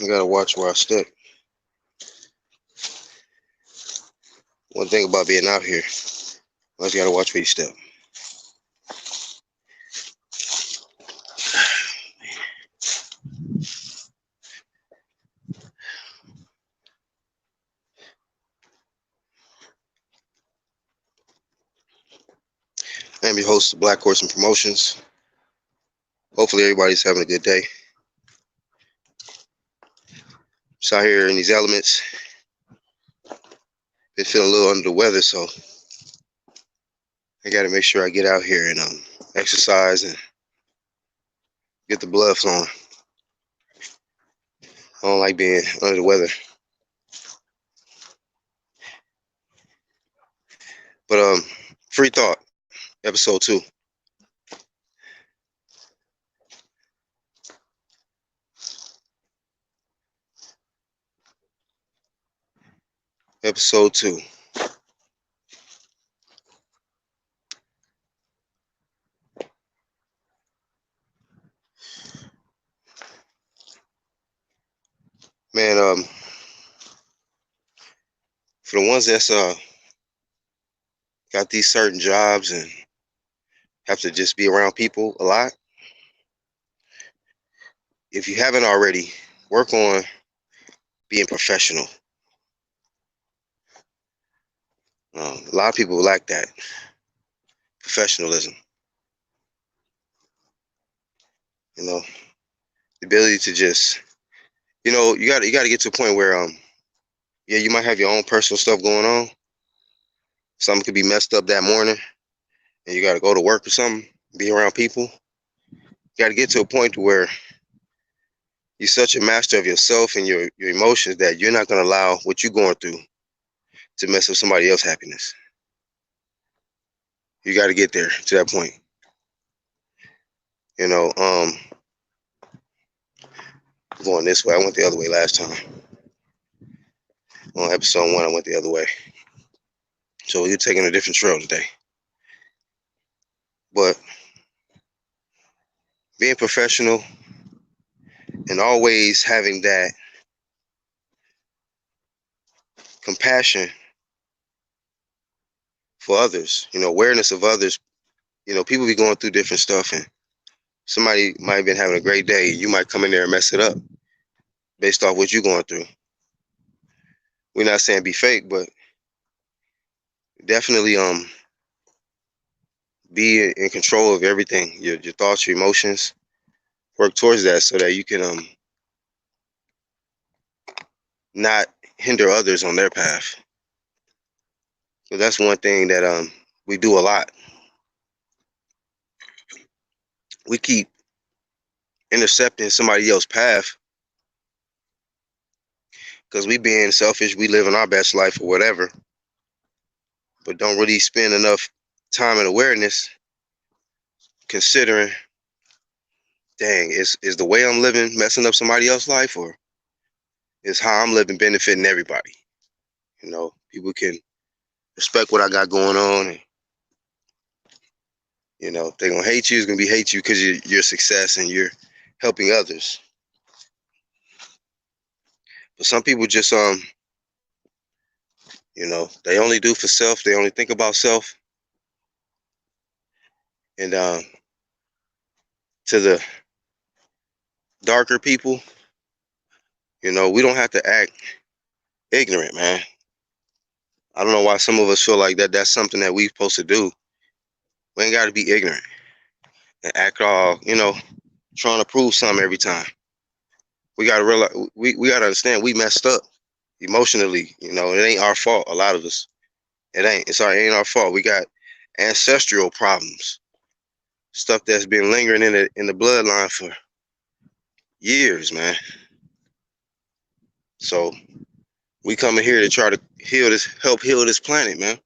I gotta watch where I step. One thing about being out here, I just gotta watch where you step. I'm your host of Black Horse and Promotions. Hopefully everybody's having a good day. Just out here in these elements. Been feeling a little under the weather, so I gotta make sure I get out here and exercise and get the blood flowing. I don't like being under the weather. But Free Thought, episode 2. Episode 2. Man, for the ones that's got these certain jobs and have to just be around people a lot, if you haven't already, work on being professional. A lot of people lack that professionalism. You know, the ability to just, you got to get to a point where yeah, you might have your own personal stuff going on. Something could be messed up that morning, and you got to go to work or something, be around people. You got to get to a point where you're such a master of yourself and your emotions that you're not going to allow what you're going through to mess up somebody else's happiness. You got to get there to that point. Going this way. I went the other way last time. On episode 1, I went the other way. So you're taking a different trail today. But being professional and always having that compassion for others, awareness of others. People be going through different stuff, and somebody might have been having a great day. You might come in there and mess it up based off what you're going through. We're not saying be fake, but definitely be in control of everything, your thoughts, your emotions. Work towards that so that you can not hinder others on their path. So that's one thing that we do a lot. We keep intercepting somebody else's path because we being selfish. We live in our best life or whatever, but don't really spend enough time and awareness considering, dang, is the way I'm living messing up somebody else's life, or is how I'm living benefiting everybody? People can respect what I got going on, and if they're gonna hate you, it's gonna be hate you because your success and you're helping others. But some people just they only do for self. They only think about self. And to the darker people, we don't have to act ignorant, man. I don't know why some of us feel like that's something that we're supposed to do. We ain't got to be ignorant and act all, trying to prove something every time. We got to realize, we got to understand we messed up emotionally. It ain't our fault. A lot of us, it ain't our fault. We got ancestral problems, stuff that's been lingering in the bloodline for years, man. So we coming here to try to help heal this planet, man.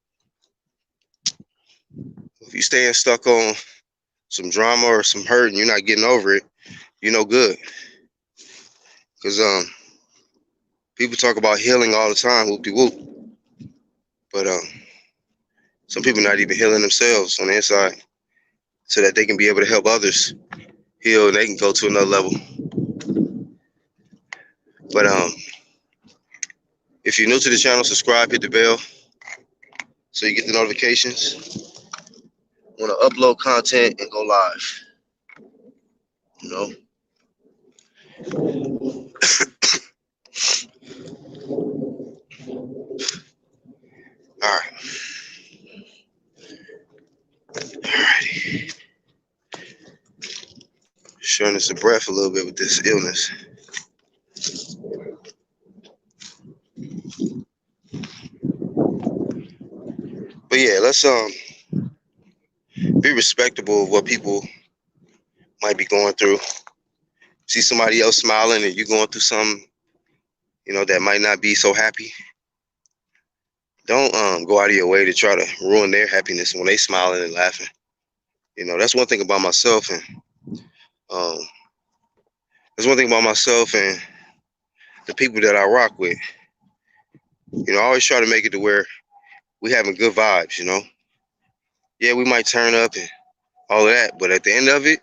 If you staying stuck on some drama or some hurt and you're not getting over it, you're no good. Because people talk about healing all the time, whoop-de-whoop. But some people not even healing themselves on the inside so that they can be able to help others heal and they can go to another level. But if you're new to the channel, subscribe, hit the bell so you get the notifications when I upload content and go live. You know. All right. Alrighty. Shortness of breath a little bit with this illness. But yeah, let's be respectable of what people might be going through. See somebody else smiling and you going through something, that might not be so happy. Don't go out of your way to try to ruin their happiness when they smiling and laughing. That's one thing about myself, and um, the people that I rock with. I always try to make it to where we having good vibes. Yeah, we might turn up and all of that, but at the end of it,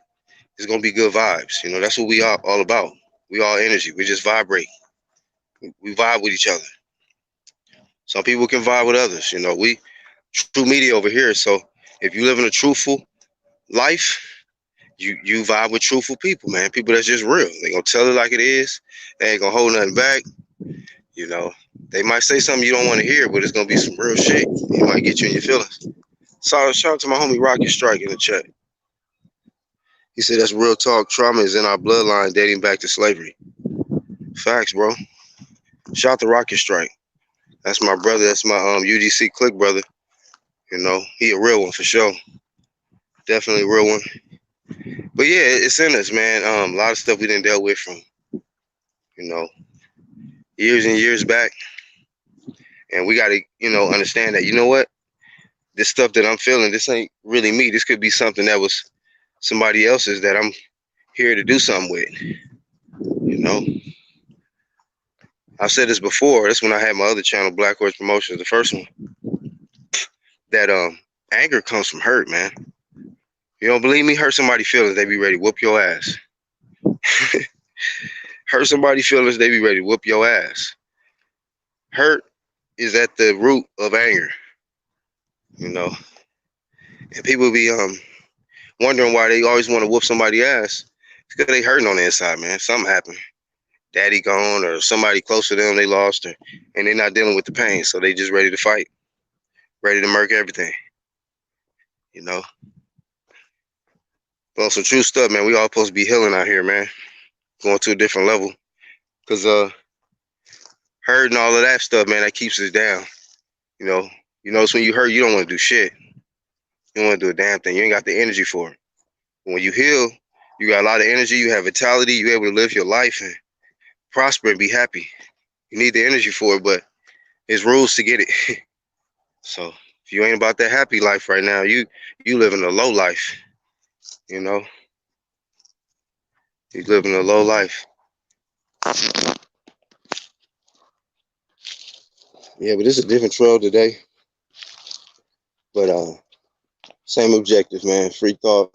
it's gonna be good vibes. That's what we are all about. We all energy. We just vibrate. We vibe with each other. Some people can vibe with others. We true media over here. So if you live in a truthful life, you vibe with truthful people, man. People that's just real. They gonna tell it like it is. They ain't gonna hold nothing back. They might say something you don't want to hear, but it's gonna be some real shit. It might get you in your feelings. So shout out to my homie Rocky Strike in the chat. He said that's real talk. Trauma is in our bloodline dating back to slavery. Facts, bro. Shout out to Rocky Strike. That's my brother. That's my UGC click brother. He a real one for sure. Definitely a real one. But yeah, it's in us, man. A lot of stuff we didn't deal with from, years and years back. And we gotta, understand that, what? This stuff that I'm feeling, this ain't really me. This could be something that was somebody else's that I'm here to do something with. I've said this before. That's when I had my other channel, Black Horse Promotions, the first one. That anger comes from hurt, man. You don't believe me? Hurt somebody's feelings, they be ready to whoop your ass. Hurt somebody's feelings, they be ready to whoop your ass. Hurt is at the root of anger. And people be wondering why they always want to whoop somebody's ass. It's because they hurting on the inside, man. Something happened. Daddy gone, or somebody close to them they lost, and they're not dealing with the pain, so they just ready to fight, ready to murk everything. Well, some true stuff, man. We all supposed to be healing out here, man. Going to a different level. Cause hurt and all of that stuff, man, that keeps us down. You notice when you hurt, you don't want to do shit. You don't want to do a damn thing. You ain't got the energy for it. But when you heal, you got a lot of energy, you have vitality, you're able to live your life and prosper and be happy. You need the energy for it, but there's rules to get it. So if you ain't about that happy life right now, you living a low life. You living a low life. Yeah, but this is a different trail today. But same objective, man. Free thought,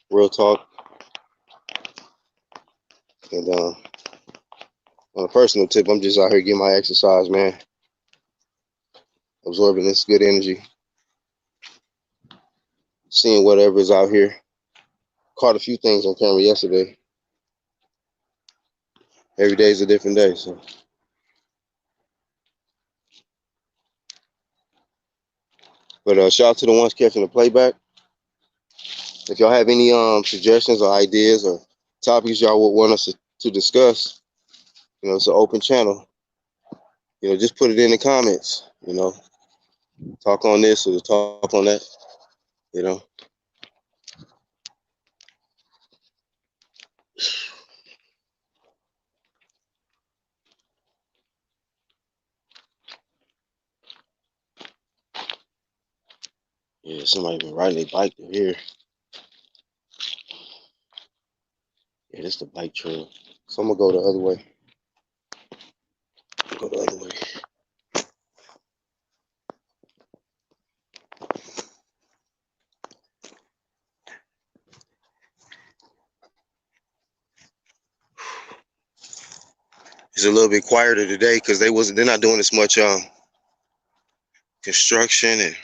real talk. And on a personal tip, I'm just out here getting my exercise, man. Absorbing this good energy. Seeing whatever's out here. Caught a few things on camera yesterday. Every day is a different day, so. But shout out to the ones catching the playback. If y'all have any suggestions or ideas or topics y'all would want us to discuss, it's an open channel. Just put it in the comments. Talk on this or talk on that. Yeah, somebody been riding their bike through here. Yeah, this is the bike trail. So I'm gonna go the other way. Go the other way. It's a little bit quieter today because they're not doing as much construction, and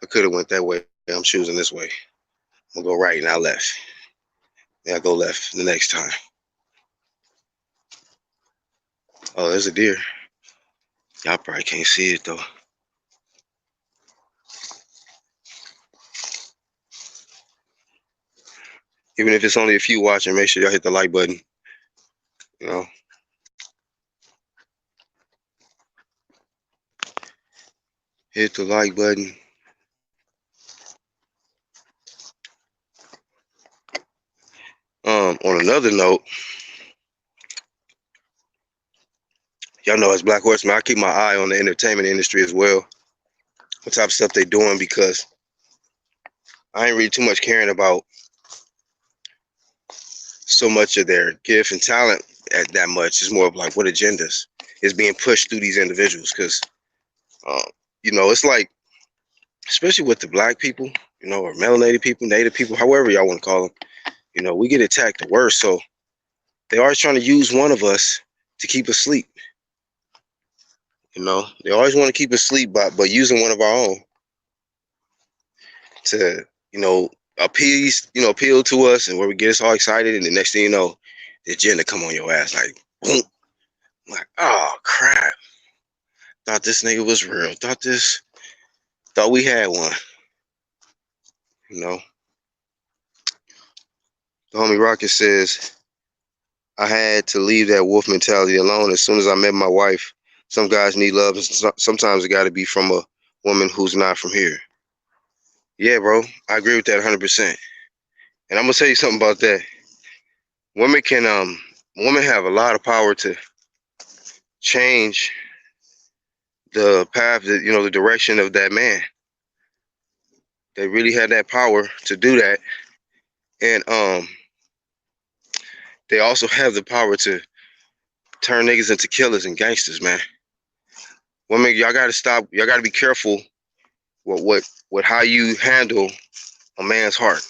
I could have went that way. I'm choosing this way. I'm gonna go right, now left. Then I go left the next time. Oh, there's a deer. Y'all probably can't see it though. Even if it's only a few watching, make sure y'all hit the like button. You know, hit the like button. On another note, y'all know as Black Horseman, I keep my eye on the entertainment industry as well. What type of stuff they doing, because I ain't really too much caring about so much of their gift and talent at that much. It's more of like what agendas is being pushed through these individuals. Because, um, it's like, especially with the black people, or melanated people, native people, however y'all want to call them, we get attacked the worst. So they always trying to use one of us to keep us asleep. They always want to keep us asleep by using one of our own to, appeal to us, and where we get us all excited, and the next thing you know, the agenda come on your ass like boom. I'm like, oh crap. Thought this nigga was real. Thought we had one. The homie Rocket says, I had to leave that wolf mentality alone as soon as I met my wife. Some guys need love, and sometimes it got to be from a woman who's not from here. Yeah, bro, I agree with that 100%. And I'm gonna tell you something about that. Women have a lot of power to change the path, that the direction of that man. They really had that power to do that, and they also have the power to turn niggas into killers and gangsters, man. Women, y'all gotta stop. Y'all gotta be careful with how you handle a man's heart,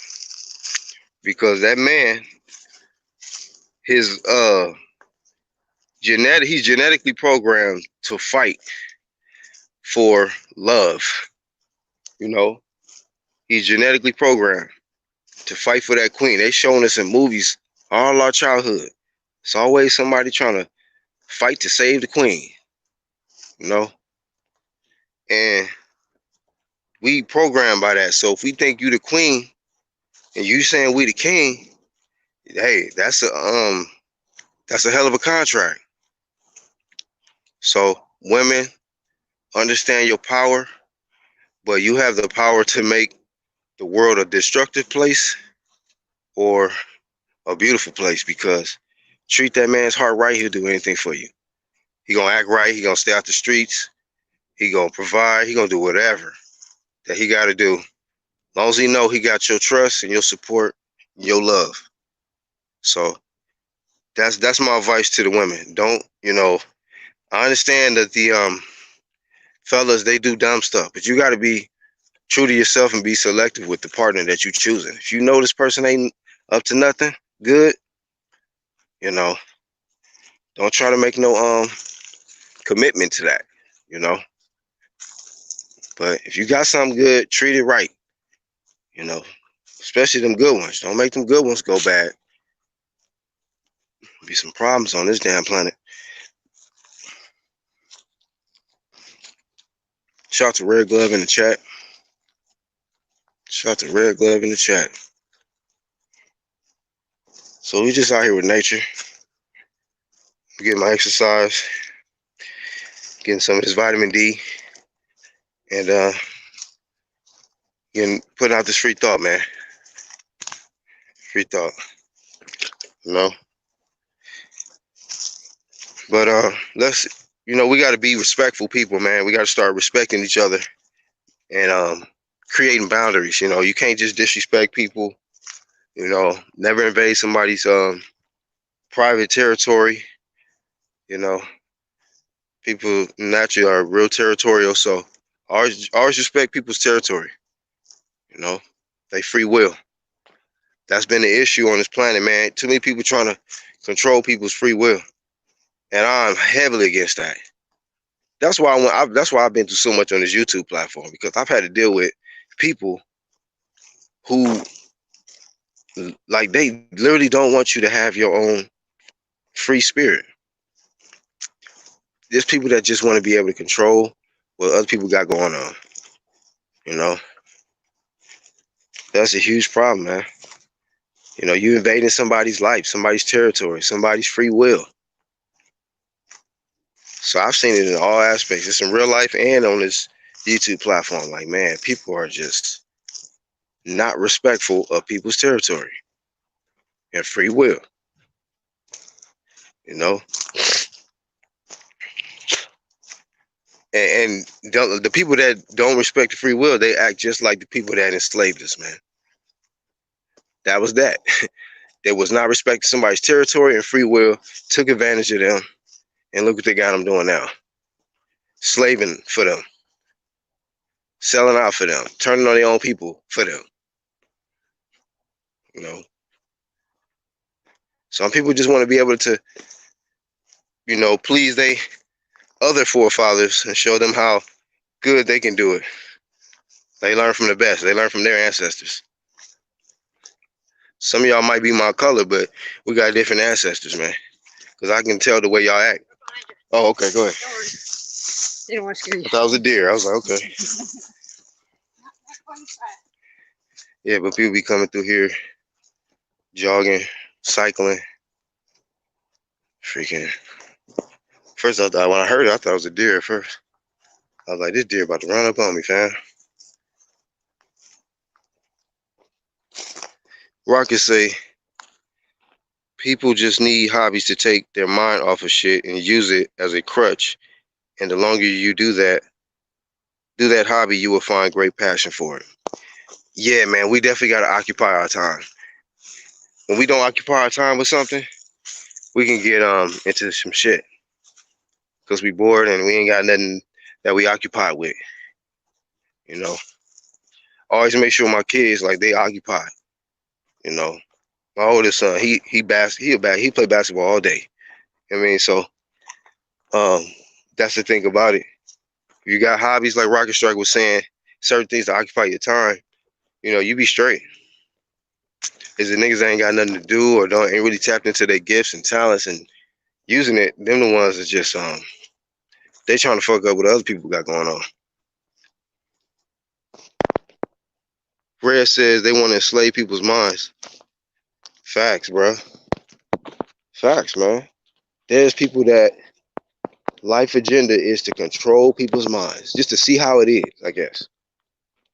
because that man, his he's genetically programmed to fight for love. He's genetically programmed to fight for that queen. They showing us in movies all our childhood. It's always somebody trying to fight to save the queen. And we programmed by that. So if we think you the queen and you saying we the king, hey, that's a hell of a contract. So women, understand your power, but you have the power to make the world a destructive place or a beautiful place, because treat that man's heart right, he'll do anything for you. He gonna act right, he gonna stay out the streets, he gonna provide, he gonna do whatever that he gotta do. As long as he know he got your trust and your support, and your love. So that's my advice to the women. Don't, I understand that the fellas, they do dumb stuff, but you gotta be true to yourself and be selective with the partner that you choosing. If you know this person ain't up to nothing good, don't try to make no commitment to that, But if you got something good, treat it right, especially them good ones. Don't make them good ones go bad. Be some problems on this damn planet. Shout out to Red Glove in the chat. Shout out to Red Glove in the chat. So we just out here with nature, getting my exercise, getting some of this vitamin D, and putting out this free thought, man. Free thought, But we got to be respectful people, man. We got to start respecting each other and creating boundaries. You can't just disrespect people. Never invade somebody's private territory. People naturally are real territorial, so always respect people's territory. They free will. That's been the issue on this planet, man. Too many people trying to control people's free will. and I'm heavily against that. That's why that's why I've been through so much on this YouTube platform, because I've had to deal with people who, like, they literally don't want you to have your own free spirit. There's people that just want to be able to control what other people got going on. You know, that's a huge problem, man. You know, you invading somebody's life, somebody's territory, somebody's free will. So I've seen it in all aspects. It's in real life and on this YouTube platform. Like, man, people are just not respectful of people's territory and free will. You know, and the people that don't respect the free will, they act just like the people that enslaved us, man. That was that. They was not respecting somebody's territory and free will, took advantage of them, and look what they got them doing now. Slaving for them. Selling out for them. Turning on their own people for them. You know. Some people just want to be able to, you know, please they other forefathers and show them how good they can do it. They learn from the best. They learn from their ancestors. Some of y'all might be my color, but we got different ancestors, man. Because I can tell the way y'all act. Oh, okay, go ahead. You don't want to scare you. I thought it was a deer. I was like, okay. Yeah, but people be coming through here, jogging, cycling. Freaking. First, I thought, when I heard it, I thought it was a deer at first. I was like, this deer about to run up on me, fam. Rockets say, people just need hobbies to take their mind off of shit and use it as a crutch. And the longer you do that hobby, you will find great passion for it. Yeah, man, we definitely got to occupy our time. When we don't occupy our time with something, we can get into some shit. Because we bored and we ain't got nothing that we occupy with. You know, always make sure my kids, like, they occupy. You know, my oldest son, he play basketball all day. I mean, so that's the thing about it. If you got hobbies, like Rocket Strike was saying, certain things to occupy your time, you know, you be straight. Is the niggas that ain't got nothing to do or ain't really tapped into their gifts and talents and using it, them the ones that just they trying to fuck up what other people got going on. Red says they want to enslave people's minds. Facts, bro. Facts, man. There's people that life agenda is to control people's minds, just to see how it is, I guess.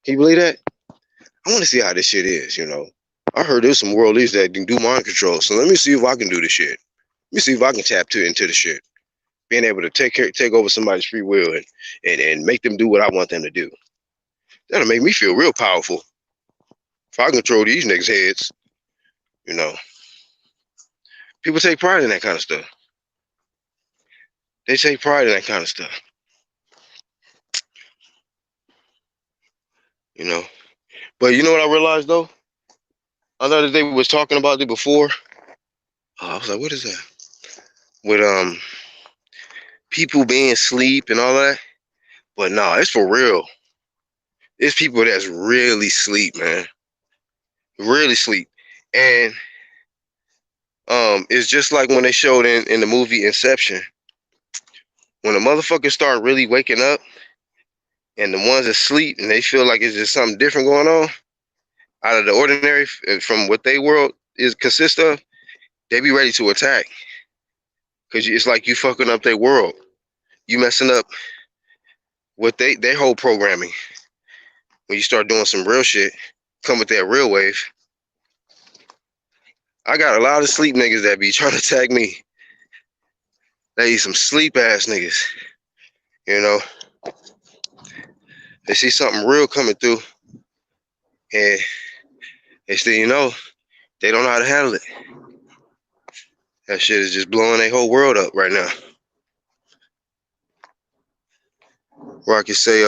Can you believe that? I want to see how this shit is, you know. I heard there's some world leaders that can do mind control, so let me see if I can do this shit. Let me see if I can tap into the shit. Being able to take over somebody's free will and make them do what I want them to do. That'll make me feel real powerful. If I control these niggas' heads, you know. People take pride in that kind of stuff. They take pride in that kind of stuff. You know. But you know what I realized, though? Another day we was talking about it before. I was like, what is that? With people being asleep and all that. But no, it's for real. It's people that's really sleep, man. Really sleep. And it's just like when they showed in the movie Inception. When the motherfuckers start really waking up and the ones that sleep and they feel like it's just something different going on out of the ordinary from what they world is consist of, they be ready to attack. Because it's like you fucking up their world. You messing up what their whole programming. When you start doing some real shit, come with that real wave. I got a lot of sleep niggas that be trying to attack me. They some sleep ass niggas. You know. They see something real coming through. And next thing you know, they don't know how to handle it. That shit is just blowing their whole world up right now. Rocky say,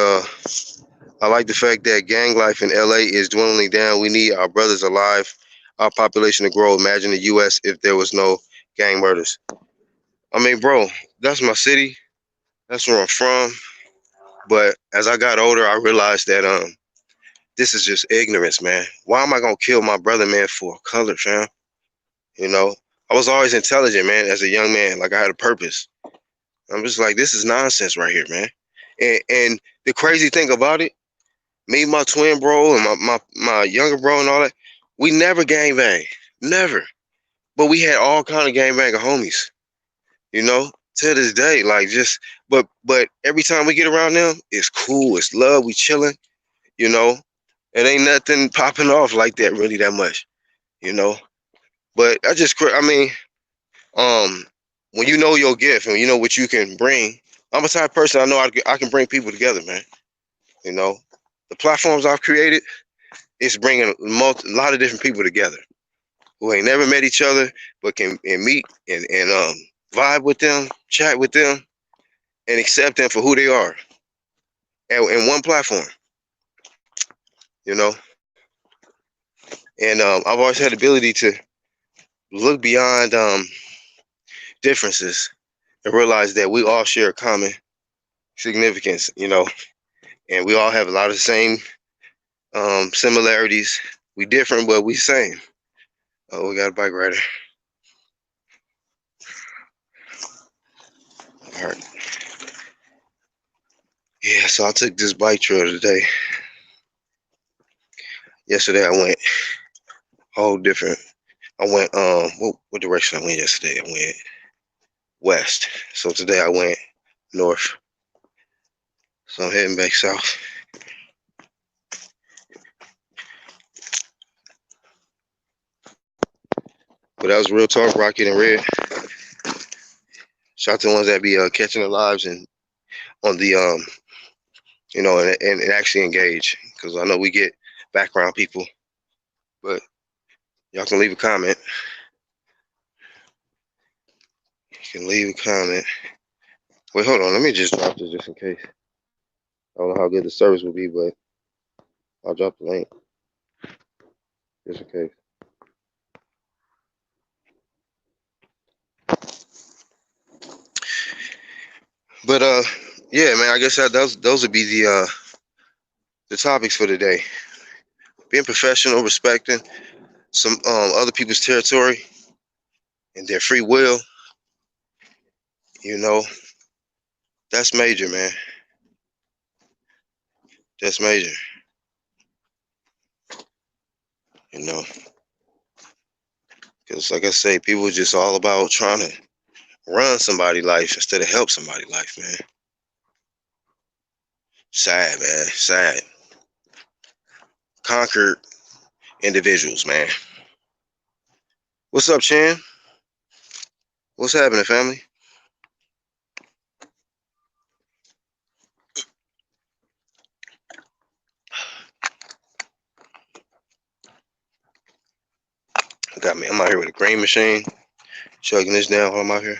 I like the fact that gang life in LA is dwindling down. We need our brothers alive, our population to grow. Imagine the US if there was no gang murders. I mean, bro, that's my city. That's where I'm from. But as I got older, I realized that this is just ignorance, man. Why am I gonna kill my brother, man, for a color, fam? You know, I was always intelligent, man, as a young man. Like I had a purpose. I'm just like, this is nonsense right here, man. And the crazy thing about it, me, my twin bro, and my younger bro and all that, we never gang bang. Never. But we had all kind of gang bang homies, you know, to this day. Like just but every time we get around them, it's cool, it's love, we chilling, you know. It ain't nothing popping off like that really that much, you know. But I mean, um, when you know your gift and you know what you can bring, I'm a type of person I know I can bring people together, man. You know, the platforms I've created, it's bringing a lot of different people together who ain't never met each other, but can and meet and vibe with them, chat with them, and accept them for who they are, in one platform. You know, and I've always had the ability to look beyond differences and realize that we all share a common significance. You know, and we all have a lot of the same similarities. We different, but we same. Oh, we got a bike rider. All right. Yeah, so I took this bike trail today. Yesterday I went whole different. I went what direction I went yesterday? I went west. So today I went north. So I'm heading back south. But that was real talk, Rocket and Red. Shout out to the ones that be catching the lives and on the you know, and actually engage. Because I know we get background people, but y'all can leave a comment. You can leave a comment. Wait, hold on. Let me just drop this just in case. I don't know how good the service will be, but I'll drop the link just in case. But yeah, man. I guess those would be the topics for today. Being professional, respecting some other people's territory and their free will. You know, that's major, man. That's major. You know, because like I say, people are just all about trying to run somebody's life instead of help somebody's life, man. Sad, man. Sad. Conquered individuals, man. What's up, Chan? What's happening, family? Got me. I'm out here with a grain machine, chugging this down while I'm out here.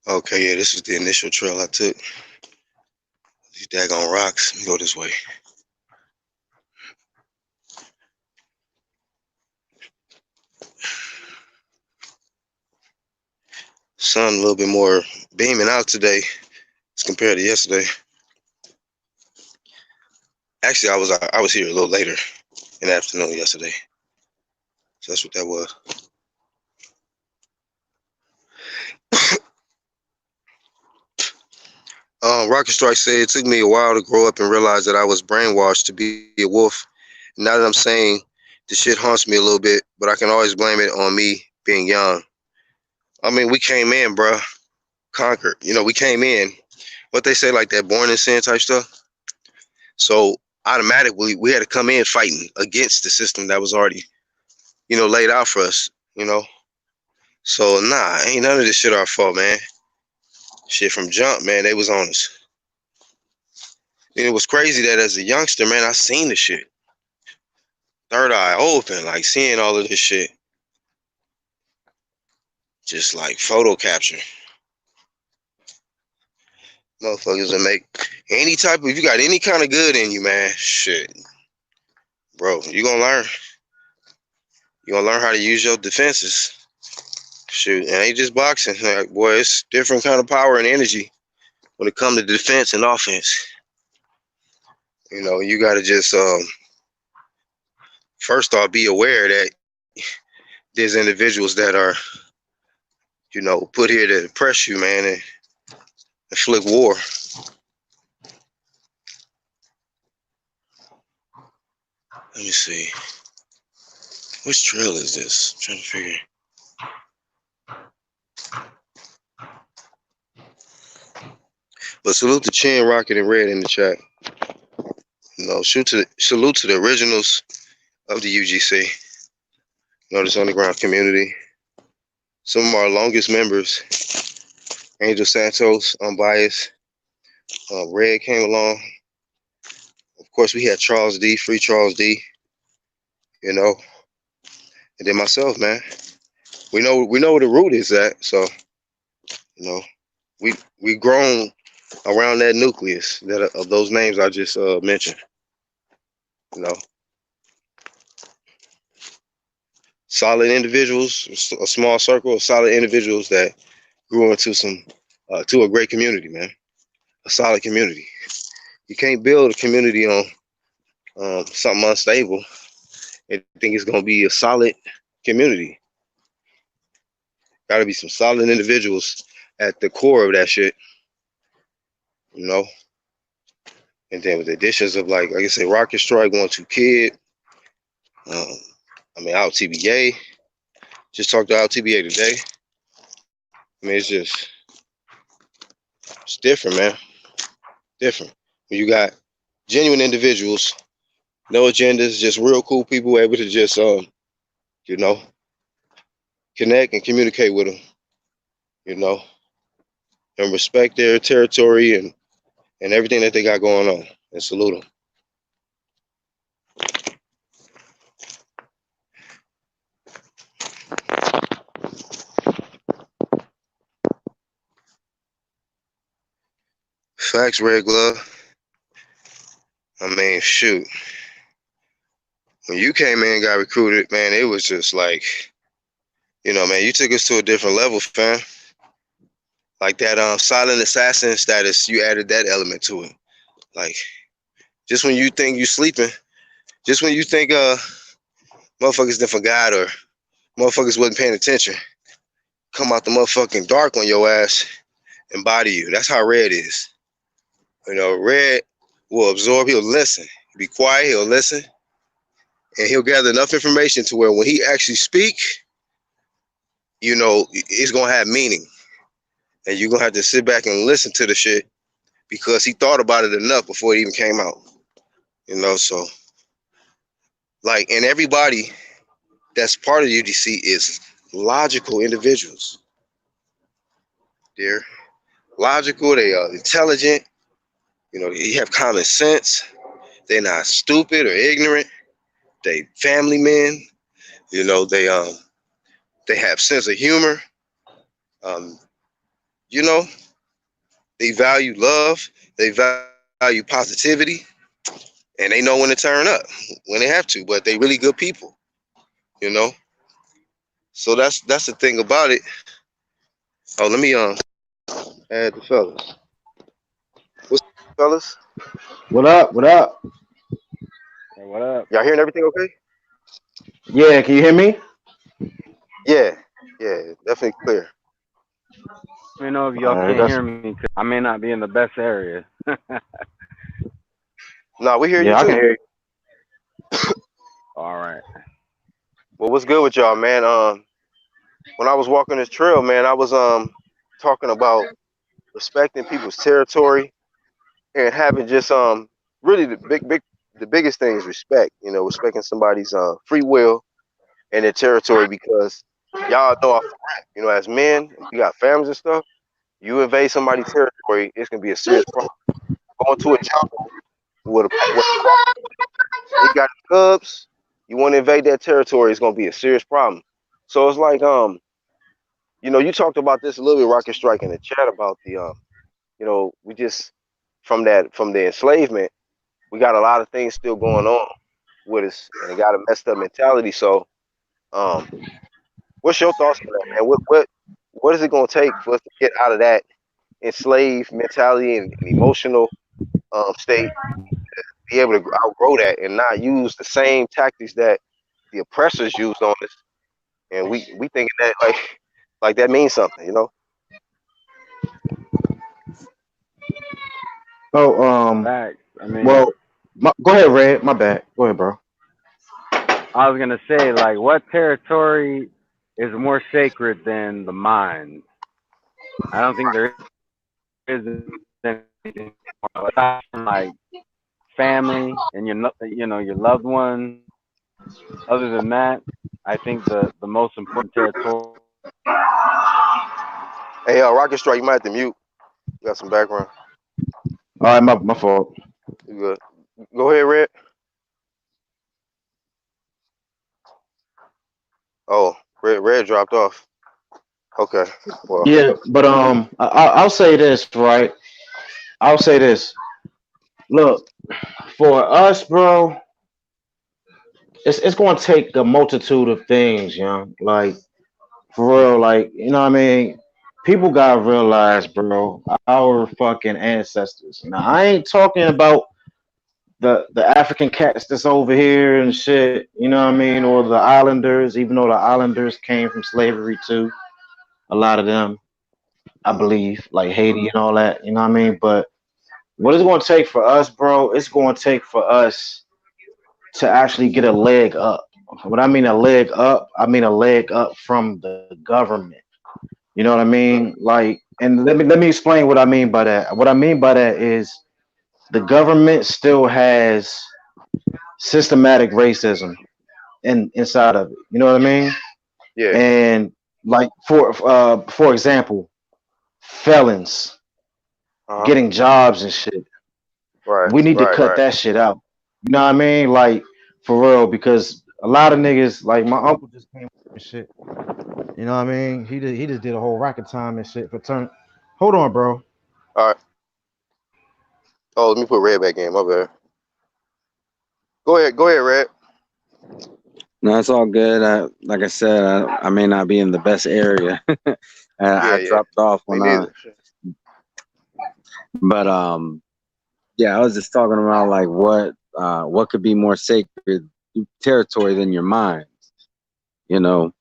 Okay, yeah, this is the initial trail I took. These daggone rocks. Let me go this way. Sun a little bit more beaming out today as compared to yesterday. Actually, I was here a little later in the afternoon yesterday. So that's what that was. Rocket Strike said it took me a while to grow up and realize that I was brainwashed to be a wolf. Now that I'm saying the shit haunts me a little bit, but I can always blame it on me being young. I mean, we came in, bruh, conquered. You know, we came in. What they say, like that born in sin type stuff. So automatically, we had to come in fighting against the system that was already, you know, laid out for us. You know, so nah, ain't none of this shit our fault, man. Shit from jump, man, they was on us. And it was crazy that as a youngster, man, I seen the shit. Third eye open, like seeing all of this shit. Just like photo capture. Motherfuckers that make any type of, if you got any kind of good in you, man, shit, bro, you gonna learn how to use your defenses. Shoot, it ain't just boxing. Like, boy, it's different kind of power and energy when it comes to defense and offense. You gotta just first off be aware that there's individuals that are, put here to oppress you, man, and inflict war. Let me see. Which trail is this? I'm trying to figure. But salute to Chin, Rocket, and Red in the chat. Salute to the originals of the UGC. This underground community. Some of our longest members, Angel Santos, Unbiased. Red came along. Of course, we had Charles D, Free Charles D. And then myself, man. We know where the root is at. So, we grown around that nucleus of those names I just mentioned. Solid individuals, a small circle of solid individuals that grew into to a great community, man. A solid community. You can't build a community on something unstable and think it's gonna be a solid community. Gotta be some solid individuals at the core of that shit. And then with the additions of, like I say, Rocket Strike, 1-2 Kid. Out TBA. Just talked to out TBA today. It's different, man. Different. When you got genuine individuals, no agendas, just real cool people able to just connect and communicate with them, and respect their territory and everything that they got going on, and salute them. Facts, Red Glove. Shoot. When you came in and got recruited, man, it was just like, man, you took us to a different level, fam. Like that silent assassin status, you added that element to it. Like, just when you think you sleeping, just when you think motherfuckers done forgot or motherfuckers wasn't paying attention, come out the motherfucking dark on your ass and body you. That's how Red is. Red will absorb, he'll listen. Be quiet, he'll listen, and he'll gather enough information to where when he actually speak, it's gonna have meaning. And you're gonna have to sit back and listen to the shit because he thought about it enough before it even came out. So like, and everybody that's part of UGC is logical individuals. They're logical, they are intelligent, you have common sense, they're not stupid or ignorant, they family men, they have sense of humor, they value love, they value positivity, and they know when to turn up when they have to, but they really good people, you know. So that's the thing about it. Oh, let me add the fellas. What's up, fellas? What up? What up? Hey, what up? Y'all hearing everything okay? Yeah, can you hear me? Yeah, definitely clear. Let me know if All y'all right, can't that's hear me, 'cause I may not be in the best area. No, we hear you yeah, I can too. hear you. All right. Well, what's good with y'all, man? When I was walking this trail, man, I was talking about respecting people's territory and having just really the biggest thing is respect. Respecting somebody's free will and their territory, because y'all know off the rip, as men, we got families and stuff. You invade somebody's territory, it's gonna be a serious problem. Going to a jungle with he got cubs, you want to invade that territory, it's gonna be a serious problem. So it's like you talked about this a little bit, Rocket Strike, in the chat about the we just from the enslavement, we got a lot of things still going on with us, and it got a messed up mentality. So, um, what's your thoughts on that, man? What is it gonna take for us to get out of that enslaved mentality and emotional state, be able to outgrow that and not use the same tactics that the oppressors used on us, and we thinking that like that means something, Oh, Facts. I mean, well, go ahead, Red. My bad. Go ahead, bro. I was gonna say, like, what territory is more sacred than the mind? I don't think there is anything more aside from like family and your loved ones. Other than that, I think the most important territory. Hey, Rocket Strike, you might have to mute. You got some background. All right, my fault. You good? Go ahead, Red. Oh, Red dropped off. Okay. Well, Yeah, but I'll say this, right? I'll say this. Look, for us, bro, it's going to take a multitude of things, young. Like for real, like you know what I mean. People gotta realize, bro, our fucking ancestors. Now, I ain't talking about the African cats that's over here and shit. You know what I mean, or the islanders. Even though the islanders came from slavery too, a lot of them, I believe, like Haiti and all that. You know what I mean, but what it's going to take for us, bro, it's going to take for us to actually get a leg up. When I mean a leg up, I mean a leg up from the government. You know what I mean? Like, and let me explain what I mean by that. What I mean by that is the government still has systematic racism inside of it. You know what I mean? yeah. And like for example, felons Uh huh. getting jobs and shit. Right. We need to Right. cut Right. that shit out. You know what I mean? Like for real, because a lot of niggas, like my uncle just came and shit. You know what I mean? He just did a whole racket time and shit for turn. Hold on, bro. All right. Oh, let me put Red back in. My bad. Go ahead. Go ahead, Red. No, it's all good. Like I said, I may not be in the best area. Yeah. I Yeah. dropped off Me when neither. but yeah, I was just talking about like what could be more sacred territory than your mind, you know.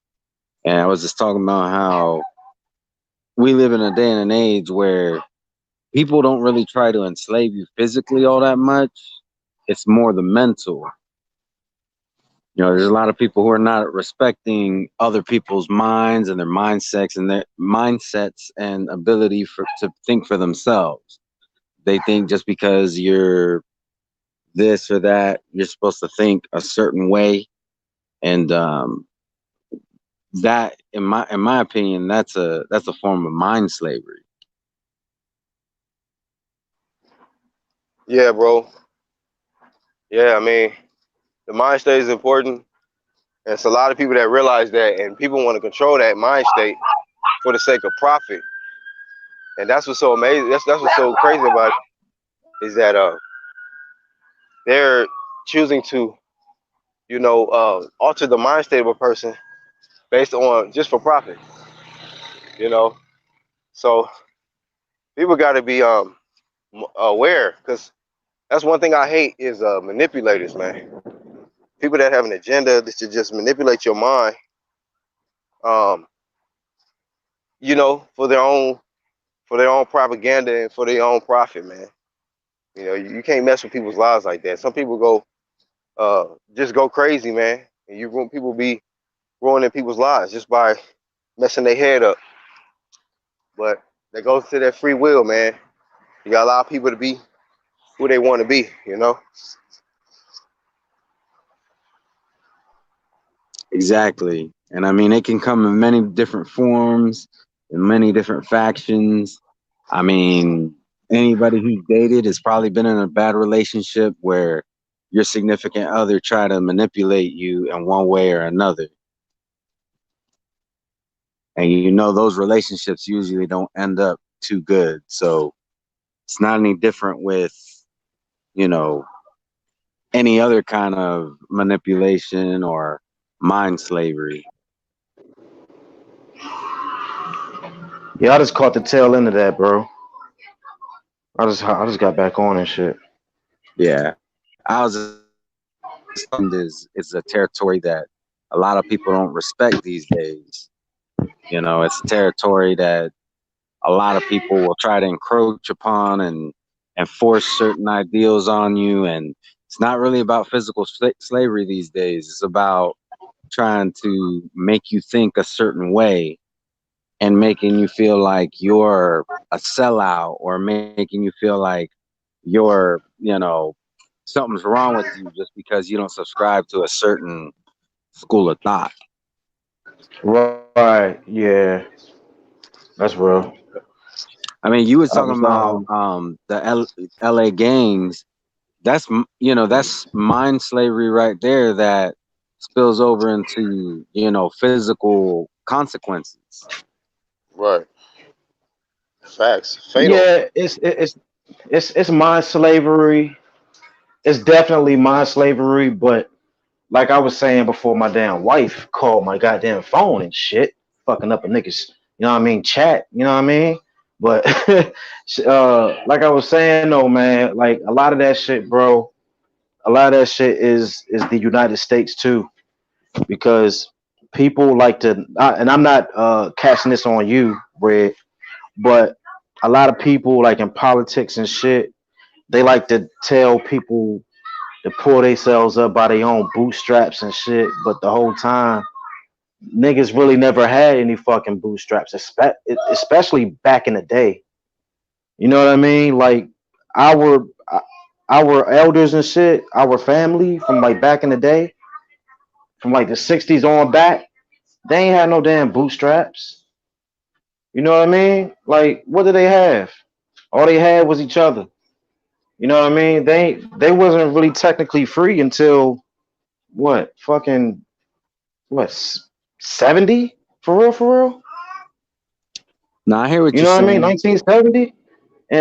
And I was just talking about how we live in a day and an age where people don't really try to enslave you physically all that much. It's more the mental. There's a lot of people who are not respecting other people's minds and their mindsets and ability to think for themselves. They think just because you're this or that, you're supposed to think a certain way, and that, in my opinion, that's a form of mind slavery. Yeah, bro. Yeah, I mean, the mind state is important. And it's a lot of people that realize that, and people want to control that mind state for the sake of profit. And that's what's so amazing. That's what's so crazy about it, is that they're choosing to, alter the mind state of a person based on just for profit. You know, so people got to be aware, because that's one thing I hate is manipulators, man. People that have an agenda that should just manipulate your mind, um, for their own propaganda and for their own profit, man. You can't mess with people's lives like that. Some people just go crazy, man, and people be ruining people's lives just by messing their head up. But that goes to their free will, man. You gotta allow people to be who they want to be. Exactly. And I mean, it can come in many different forms, in many different factions. I mean, anybody who's dated has probably been in a bad relationship where your significant other try to manipulate you in one way or another. And those relationships usually don't end up too good. So it's not any different with, you know, any other kind of manipulation or mind slavery. Yeah, I just caught the tail end of that, bro. I just got back on and shit. Yeah, I was just is a territory that a lot of people don't respect these days. You know, it's a territory that a lot of people will try to encroach upon and force certain ideals on you. And it's not really about physical slavery these days. It's about trying to make you think a certain way and making you feel like you're a sellout, or making you feel like you're, you know, something's wrong with you just because you don't subscribe to a certain school of thought. Right, yeah, that's real. I mean, you was I talking was about the LA gangs. That's you know, that's mind slavery right there that spills over into, you know, physical consequences. Right. Facts. Fatal. yeah, it's mind slavery. It's definitely mind slavery, but like I was saying before, my damn wife called my goddamn phone and shit, fucking up a nigga's, you know what I mean, chat, you know what I mean? But like I was saying though, man, like a lot of that shit, bro, a lot of that shit is the United States too, because people like to, and I'm not casting this on you, Red, but a lot of people like in politics and shit, they like to tell people to pull themselves up by their own bootstraps and shit, but the whole time niggas really never had any fucking bootstraps, especially back in the day. You know what I mean? Like our our elders and shit, our family from like back in the day, from like the '60s on back, they ain't had no damn bootstraps. You know what I mean? Like what did they have? All they had was each other. You know what I mean? They wasn't really technically free until what fucking what 70 for real, for real. Now I hear what You you're know what I mean? saying. 1970,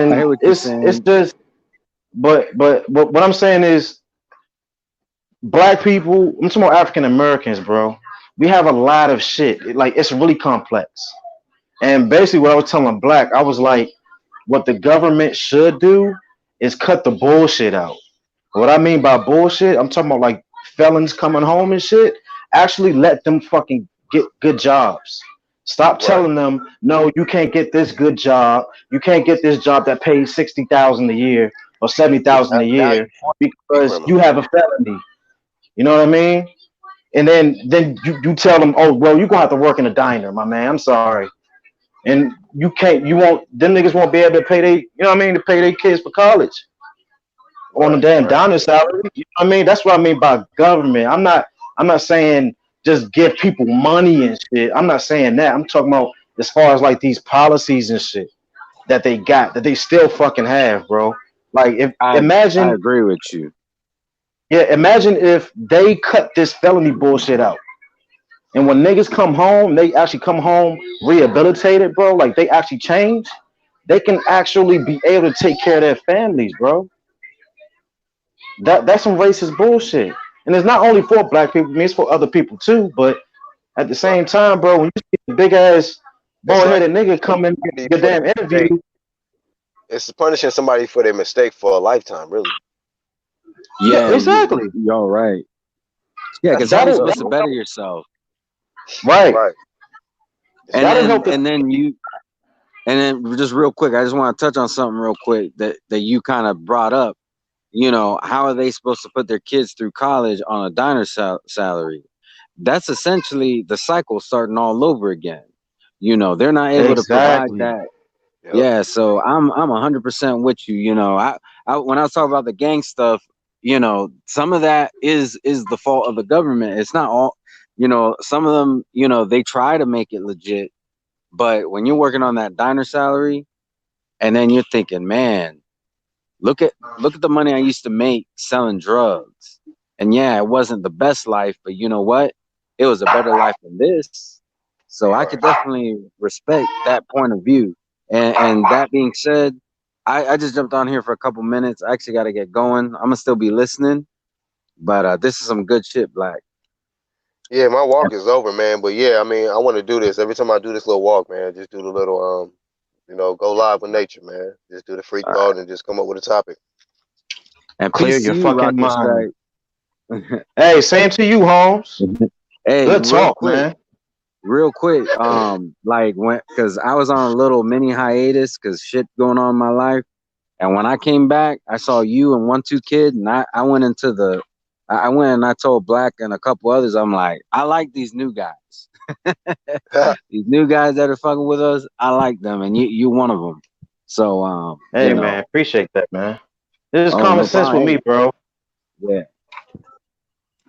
I hear and what you're it's saying. just. But what I'm saying is, black people. I'm talking about African Americans, bro. We have a lot of shit. Like it's really complex. And basically, what I was telling Black, I was like, what the government should do is cut the bullshit out. What I mean by bullshit, I'm talking about like felons coming home and shit. Actually, let them fucking get good jobs. Stop Right. telling them, no, you can't get this good job. You can't get this job that pays 60,000 a year or 70,000 a Now you year be because criminal. you have a felony. You know what I mean? And then you tell them, oh well, you're gonna have to work in a diner, my man. I'm sorry. And you won't, them niggas won't be able to pay they, you know what I mean, to pay their kids for college on a Right. damn Right. diner salary. You know what I mean? That's what I mean by government. I'm not saying just give people money and shit. I'm not saying that. I'm talking about as far as like these policies and shit that they got that they still fucking have, bro. Like if I imagine, agree with you. yeah, imagine if they cut this felony bullshit out. And when niggas come home, they actually come home rehabilitated, bro. Like they actually change. They can actually be able to take care of their families, bro. That's some racist bullshit. And it's not only for black people, I mean, it's for other people too. But at the Right. same time, bro, when you see a big ass It's bald like headed nigga come in your for their damn interview, mistake. It's punishing somebody for their mistake for a lifetime, really. yeah, Yeah, exactly. you're right. Yeah, because how are you That'll, supposed to that'll better yourself? right. Right. And That'll then help the and then just real quick, I just want to touch on something real quick that you kind of brought up. You know, how are they supposed to put their kids through college on a diner salary? That's essentially the cycle starting all over again. You know, they're not able to provide exactly. that. Yep. Yeah, so I'm 100% with you. You know, I when I was talking about the gang stuff, you know, some of that is the fault of the government. It's not all. You know, some of them, you know, they try to make it legit, but when you're working on that diner salary, and then you're thinking, man, look at the money I used to make selling drugs. And yeah, it wasn't the best life, but you know what? It was a better life than this. So I could Right. definitely respect that point of view. And that being said, I just jumped on here for a couple minutes. I actually got to get going. I'm gonna still be listening, but this is some good shit, Black. Yeah, my walk is over, man. But yeah, I mean, I want to do this every time I do this little walk, man. Just do the little go live with nature, man. Just do the free All right. thought and just come up with a topic. And Clear peace to your you, fucking Rocket mind. Strike. Hey, same to you, Holmes. Hey, Good talk, man. real quick. Like cause I was on a little mini hiatus cause shit going on in my life. And when I came back, I saw you and 1-2 Kid, and I went into I went and I told Black and a couple others, I'm like, I like these new guys. These new guys that are fucking with us, I like them, and you one of them. So Hey, man, appreciate that, man. This is oh, common no sense with problem. me, bro. Yeah.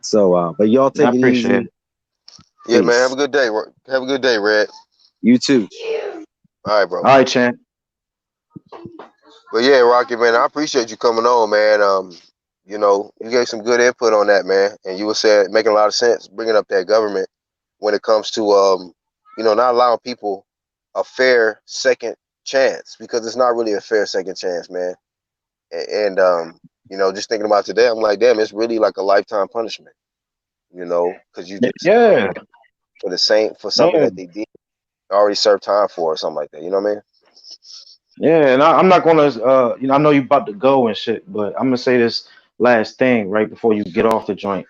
So but y'all I take it appreciate easy. it. Yeah, man. Peace. Have a good day. Have a good day, Red. You too. All right, bro. All right, champ. But yeah, Rocket, man, I appreciate you coming on, man. You gave some good input on that, man, and you were saying making a lot of sense, bringing up that government when it comes to not allowing people a fair second chance, because it's not really a fair second chance, man. And just thinking about today, I'm like, damn, it's really like a lifetime punishment, because you just Yeah, for something yeah, that they did already served time for or something like that. You know what I mean? yeah. And I'm not gonna, I know you about to go and shit, but I'm gonna say this last thing right before you get off the joint.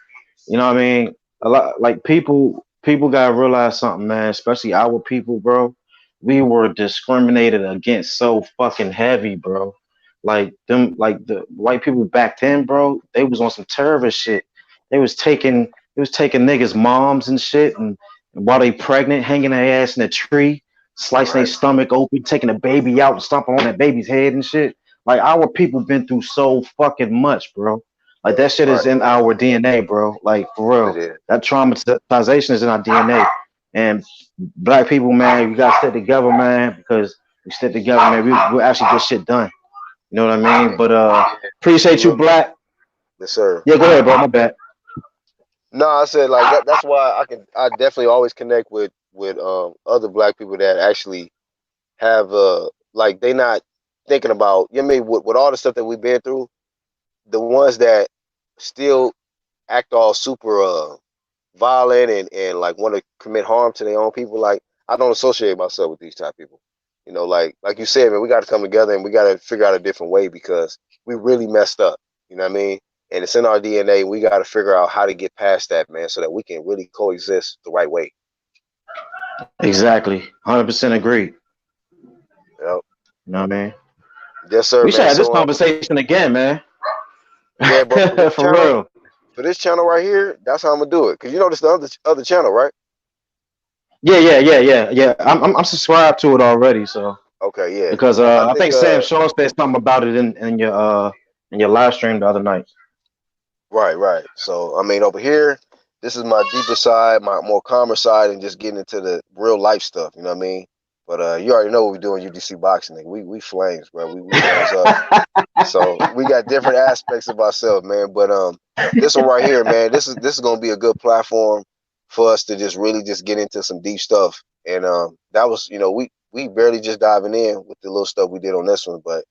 You know what I mean? A lot like people gotta realize something, man. Especially our people, bro. We were discriminated against so fucking heavy, bro. Like the white people back then, bro. They was on some terrorist shit. They was taking niggas' moms and shit, and while they pregnant, hanging their ass in a tree, slicing their Right, stomach open, taking the baby out, and stomping on that baby's head and shit. Like our people been through so fucking much, bro. Like that shit is right. in our DNA, bro. Like for It real. is. That traumatization is in our DNA. And black people, man, you gotta stick together, man, because we stick together, man. We actually get shit done. You know what I mean? But Yeah. appreciate you, Black. Yes, sir. Yeah, go ahead, bro. My bad. No, I said like that. That's why I definitely always connect with other black people that actually have like they not thinking about, you know what I mean, with all the stuff that we've been through, the ones that still act all super violent and like want to commit harm to their own people. Like, I don't associate myself with these type of people. Like you said, man, we got to come together and we got to figure out a different way, because we really messed up. You know what I mean? And it's in our DNA. We got to figure out how to get past that, man, so that we can really coexist the right way. Exactly. 100% agree. Yep. You know what I mean? Yes, sir, We should man. have this So conversation again, man. yeah, bro, For real. for this channel right here, that's how I'm gonna do it. Cause you know this the other channel, right? Yeah. I'm subscribed to it already, so Okay, yeah. because I I think think Sam Shaw said something about it in your live stream the other night. right. So I mean, over here, this is my deeper side, my more calmer side, and just getting into the real life stuff. You know what I mean? But you already know what we do in UGC boxing. Nigga. We flames, bro. We flames up. So we got different aspects of ourselves, man. But this one right here, man, this is gonna be a good platform for us to just really just get into some deep stuff. And that was, we barely just diving in with the little stuff we did on this one. But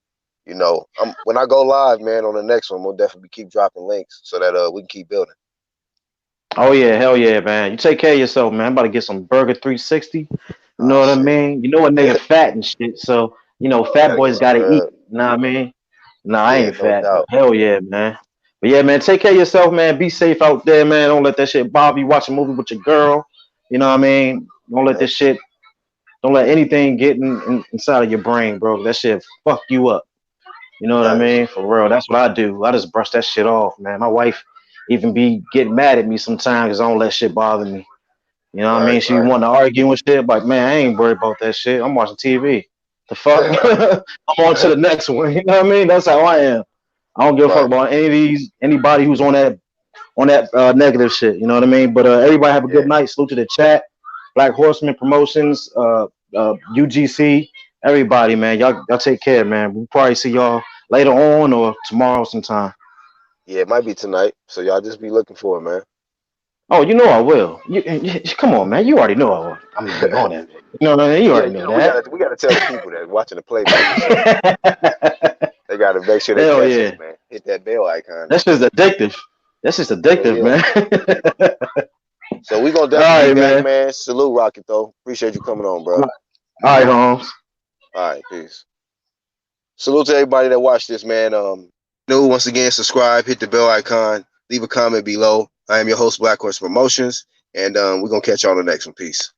when I go live, man, on the next one, we'll definitely keep dropping links so that we can keep building. Oh yeah, hell yeah, man. You take care of yourself, man. I'm about to get some Burger 360. You know Oh what I shit, mean? You know a nigga fat and shit, so fat gotta get boys some gotta eat. grub. You know what I mean? Nah, I Yeah, ain't no fat, but doubt. hell yeah, man. But yeah, man, take care of yourself, man. Be safe out there, man. Don't let that shit bother you. Watch a movie with your girl. You know what I mean? Don't let Yep. this shit. Don't let anything get inside of your brain, bro. That shit fuck you up. You know what I Nice. mean? For real. That's what I do. I just brush that shit off, man. My wife even be getting mad at me sometimes because I don't let shit bother me. You know what I mean? Right, She right. want to argue and shit, like, man, I ain't worried about that shit. I'm watching TV. The fuck? I'm on to the next one. You know what I mean? That's how I am. I don't give a fuck Right. about anybody who's on that negative shit. You know what I mean? But everybody have a good Yeah. night. Salute to the chat. Black Horseman Promotions, UGC, everybody, man. Y'all take care, man. We'll probably see y'all later on or tomorrow sometime. Yeah, it might be tonight. So y'all just be looking for it, man. Oh, you know I will. Come on, man. You already know I'm gonna be on that. You know what I mean? You Yeah, already you know know, we gotta tell the people that watching the playback and shit. that. They gotta make sure they Hell catch yeah. us, man. Hit that bell icon and That's just shit. addictive. That's just Yeah, addictive, yeah. man. So we gonna All definitely right, be back, man. man. Salute, Rocket, though. Appreciate you coming on, bro. All right, Holmes. All right, peace. Salute to everybody that watched this, man. Once again, subscribe, hit the bell icon, leave a comment below. I am your host, Black Horse Promotions, and we're gonna catch y'all on the next one. Peace.